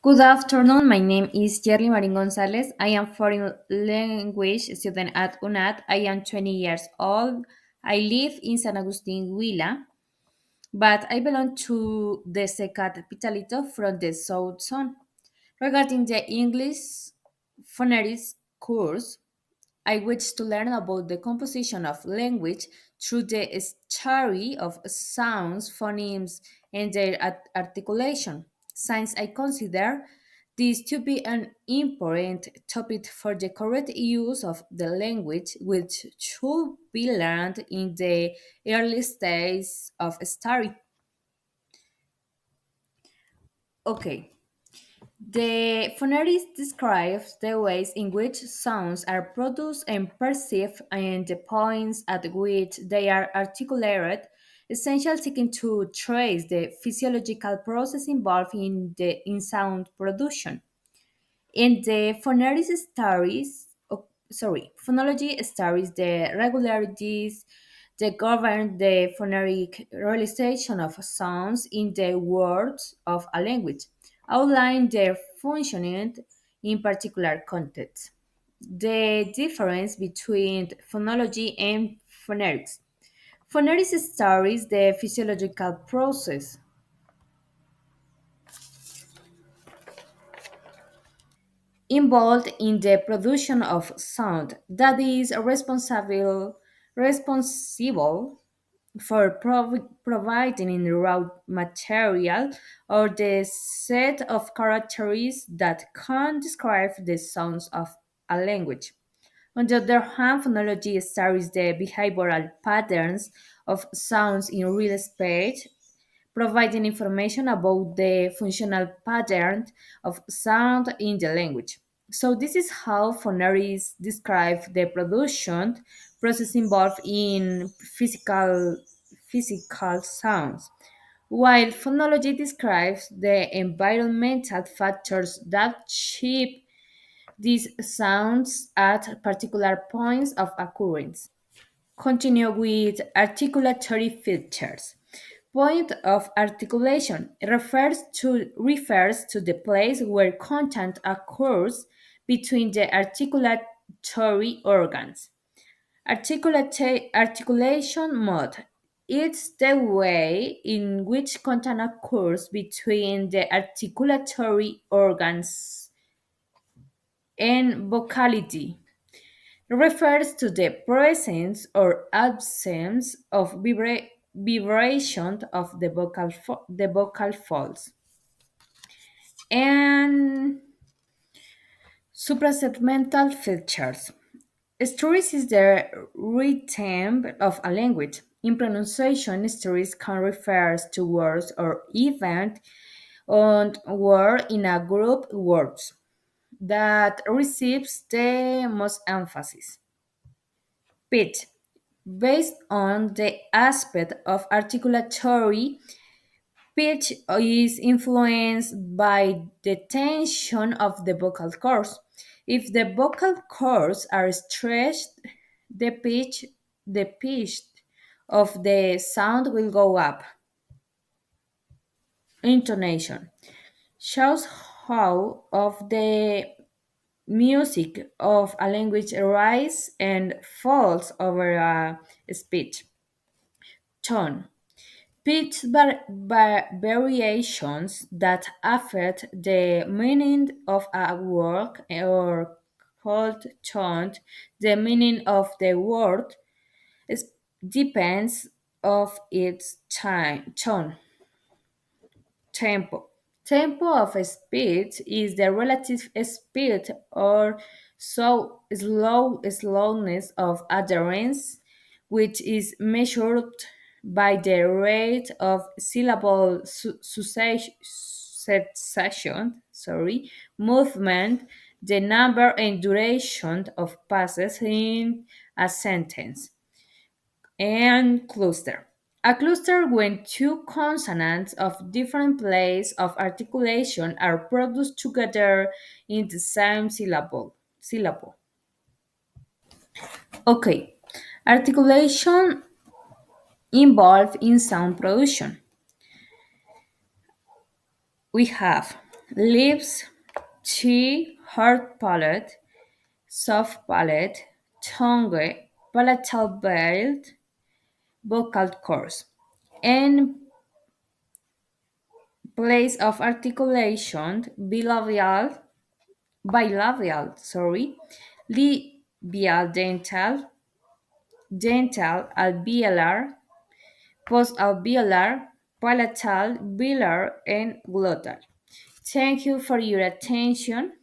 Good afternoon. My name is Jerry Marin Gonzalez. I am foreign language student at UNAD. I am 20 years old. I live in San Agustin, Huila, but I belong to the SECA Capitalito from the South Zone. Regarding the English phonetics course, I wish to learn about the composition of language through the study of sounds, phonemes, and their articulation. Since I consider this to be an important topic for the correct use of the language, which should be learned in the early stages of study. Okay. The phonetics describes the ways in which sounds are produced and perceived and the points at which they are articulated, essential seeking to trace the physiological process involved in sound production. In the phonology studies the regularities that govern the phonetic realization of sounds in the words of a language, outline their functioning in particular contexts. The difference between phonology and phonetics. Phonetics studies the physiological process involved in the production of sound that is responsible for providing in the raw material or the set of characters that can describe the sounds of a language. On the other hand, phonology studies the behavioral patterns of sounds in real speech, providing information about the functional pattern of sound in the language. So this is how phonetics describe the production process involved in physical sounds, while phonology describes the environmental factors that shape these sounds at particular points of occurrence. Continue with articulatory features. Point of articulation refers to the place where contact occurs between the articulatory organs. Articulation mode. It's the way in which contact occurs between the articulatory organs and vocality. Refers to the presence or absence of vibration of the vocal folds. And suprasegmental features. Stories is the rhythm of a language. In pronunciation, stories can refer to words or event on word in a group words that receives the most emphasis. Pitch. Based on the aspect of articulatory, pitch is influenced by the tension of the vocal cords. If the vocal cords are stretched, the pitch of the sound will go up. Intonation shows how of the music of a language rise and falls over a speech. Tone. Variations that affect the meaning of a word or called tone. The meaning of the word is, depends of its tone. Tempo. Tempo of a speech is the relative speed or slowness of utterance, which is measured by the rate of syllable succession, movement, the number and duration of passes in a sentence, and cluster. A cluster when two consonants of different places of articulation are produced together in the same syllable. Okay. Articulation involved in sound production. We have Lips, cheek, hard palate, soft palate, tongue, palatal belt, vocal cords. And place of articulation, bilabial, sorry, labial dental, dental alveolar, post-alveolar, palatal, velar, and glottal. Thank you for your attention.